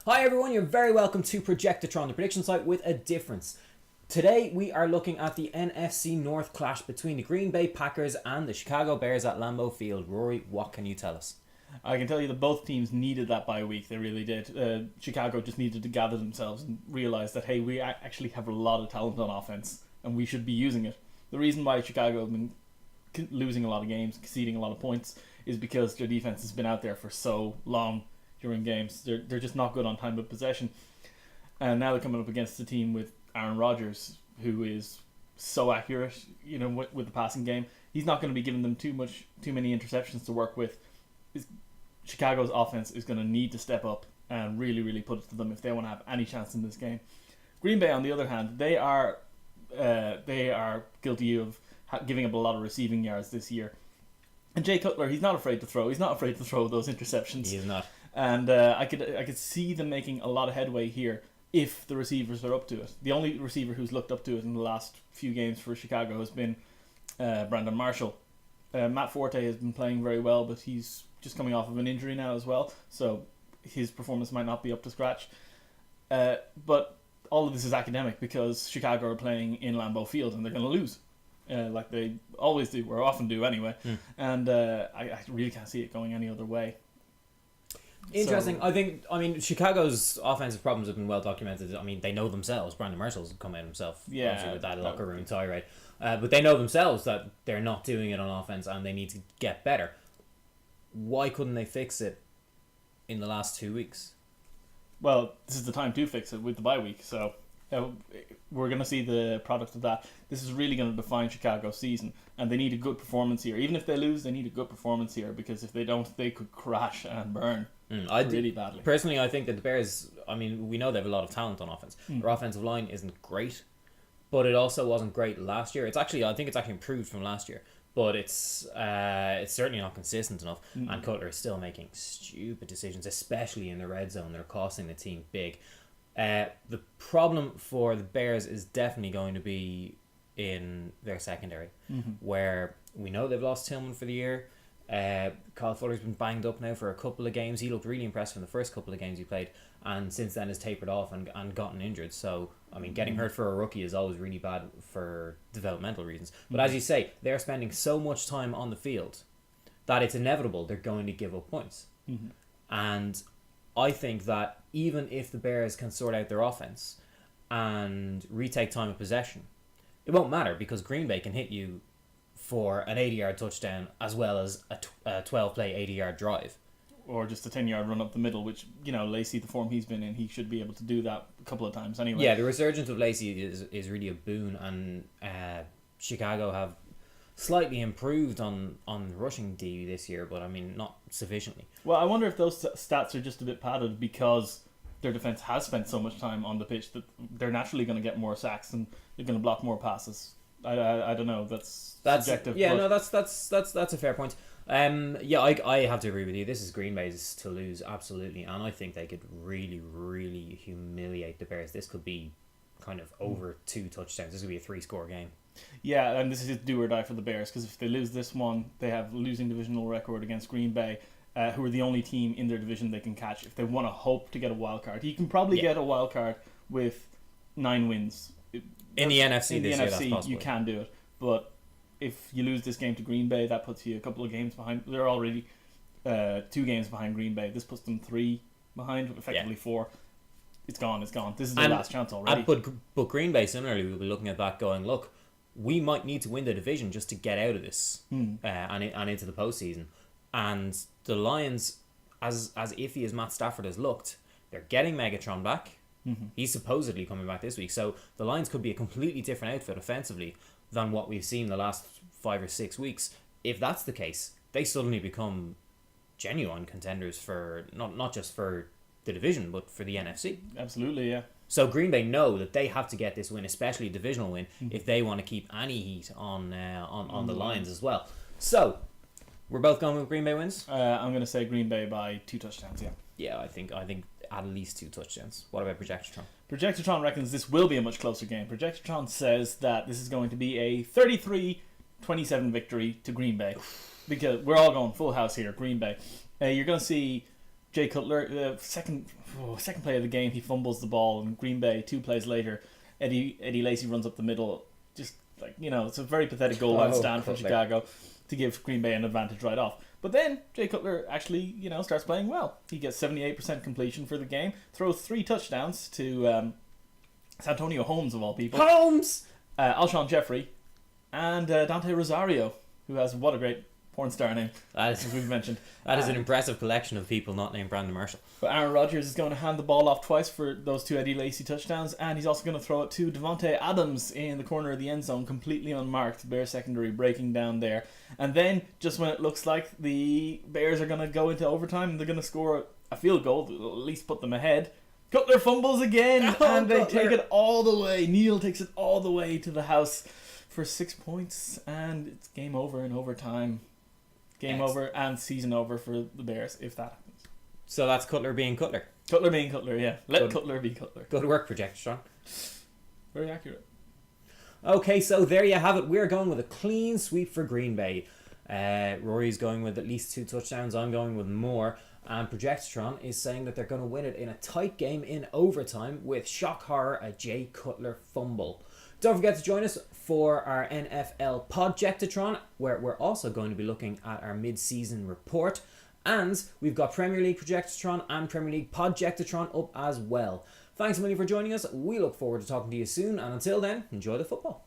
Hi everyone, you're very welcome to Projectatron, the prediction site with a difference. Today we are looking at the NFC North clash between the Green Bay Packers and the Chicago Bears at Lambeau Field. Rory, what can you tell us? I can tell you that both teams needed that bye week. They really did. Chicago just needed to gather themselves and realize that, hey, we actually have a lot of talent on offense and we should be using it. The reason why Chicago have been losing a lot of games, conceding a lot of points, is because their defense has been out there for so long during games. They're just not good on time of possession. And now they're coming up against a team with Aaron Rodgers, who is so accurate, with the passing game. He's not going to be giving them too many interceptions to work with. Chicago's offense is going to need to step up and really, really put it to them if they want to have any chance in this game. Green Bay, on the other hand, they are guilty of giving up a lot of receiving yards this year. And Jay Cutler, he's not afraid to throw. He's not afraid to throw those interceptions. He's not. And I could see them making a lot of headway here if the receivers are up to it. The only receiver who's looked up to it in the last few games for Chicago has been Brandon Marshall. Matt Forte has been playing very well, but he's just coming off of an injury now as well, so his performance might not be up to scratch. But all of this is academic because Chicago are playing in Lambeau Field and they're going to lose. Like they always do, or often do anyway. And I really can't see it going any other way. Interesting. I mean, Chicago's offensive problems have been well documented. I mean, they know themselves. Brandon Marshall's come out himself, obviously, with that locker room tirade. But they know themselves that they're not doing it on offense and they need to get better. Why couldn't they fix it in the last 2 weeks? Well, this is the time to fix it with the bye week, so we're going to see the product of that. This is really going to define Chicago's season, and they need a good performance here. Even if they lose, they need a good performance here, because if they don't, they could crash and burn really badly. Personally, I think that the Bears, I mean, we know they have a lot of talent on offense. Their offensive line isn't great, but it also wasn't great last year. I think it's actually improved from last year, but it's certainly not consistent enough. And Cutler is still making stupid decisions, especially in the red zone. They're costing the team big. The problem for the Bears is definitely going to be in their secondary, where we know they've lost Tillman for the year. Kyle Fuller's been banged up now for a couple of games. He looked really impressive in the first couple of games he played, and since then has tapered off and gotten injured. So, I mean, getting hurt for a rookie is always really bad for developmental reasons. But as you say, they're spending so much time on the field that it's inevitable they're going to give up points. And I think that even if the Bears can sort out their offense and retake time of possession, it won't matter because Green Bay can hit you for an 80-yard touchdown as well as a 12-play 80-yard drive. Or just a 10-yard run up the middle, which, Lacey, the form he's been in, he should be able to do that a couple of times anyway. Yeah, the resurgence of Lacey is really a boon, and Chicago have slightly improved on rushing D this year, but I mean, not sufficiently. Well, I wonder if those stats are just a bit padded because their defense has spent so much time on the pitch that they're naturally going to get more sacks and they're going to block more passes. I don't know. That's subjective. Yeah, no, that's a fair point. I have to agree with you. This is Green Bay's to lose, absolutely, and I think they could really, really humiliate the Bears. This could be kind of over 2 touchdowns. This could be a 3-score game. Yeah, and this is do or die for the Bears, because if they lose this one, they have a losing divisional record against Green Bay, who are the only team in their division they can catch. If they want to hope to get a wild card, you can probably get a wild card with 9 wins. In the NFC this year, NFC, that's possible. You can do it, but if you lose this game to Green Bay, that puts you a couple of games behind. They're already 2 games behind Green Bay. This puts them 3 behind, effectively 4. It's gone. This is their last chance already. But Green Bay, similarly, we'll be looking at that going, look, we might need to win the division just to get out of this and into the postseason. And the Lions, as iffy as Matt Stafford has looked, they're getting Megatron back. He's supposedly coming back this week. So the Lions could be a completely different outfit offensively than what we've seen the last 5 or 6 weeks. If that's the case, they suddenly become genuine contenders for not just for the division, but for the NFC. Absolutely, yeah. So Green Bay know that they have to get this win, especially a divisional win, if they want to keep any heat on the Lions as well. So we're both going with Green Bay wins? I'm going to say Green Bay by 2 touchdowns, yeah. Yeah, I think at least 2 touchdowns. What about Projectatron? Projectatron reckons this will be a much closer game. Projectatron says that this is going to be a 33-27 victory to Green Bay. Because we're all going full house here, Green Bay. You're going to see Jay Cutler, second play of the game, he fumbles the ball, and Green Bay 2 plays later, Eddie Lacy runs up the middle, just like, it's a very pathetic goal line stand from Chicago to give Green Bay an advantage right off. But then Jay Cutler actually, starts playing well. He gets 78% completion for the game, throws 3 touchdowns to Santonio Holmes of all people, Alshon Jeffrey, and Dante Rosario, who has what a great porn star name, as we've mentioned. That is an impressive collection of people not named Brandon Marshall. But Aaron Rodgers is going to hand the ball off twice for those 2 Eddie Lacy touchdowns, and he's also going to throw it to Devontae Adams in the corner of the end zone, completely unmarked. Bears secondary breaking down there. And then, just when it looks like the Bears are going to go into overtime and they're going to score a field goal to at least put them ahead, Cutler fumbles again, and they take it all the way. Neal takes it all the way to the house for 6 points, and it's game over in overtime. Game over and season over for the Bears, if that happens. So that's Cutler being Cutler. Cutler being Cutler, yeah. Cutler be Cutler. Good work, Projectron. Very accurate. Okay, so there you have it. We're going with a clean sweep for Green Bay. Rory's going with at least 2 touchdowns. I'm going with more. And Projectron is saying that they're going to win it in a tight game in overtime with, shock horror, a Jay Cutler fumble. Don't forget to join us for our NFL Podjectatron, where we're also going to be looking at our mid-season report. And we've got Premier League Projectatron and Premier League Podjectatron up as well. Thanks a million for joining us. We look forward to talking to you soon. And until then, enjoy the football.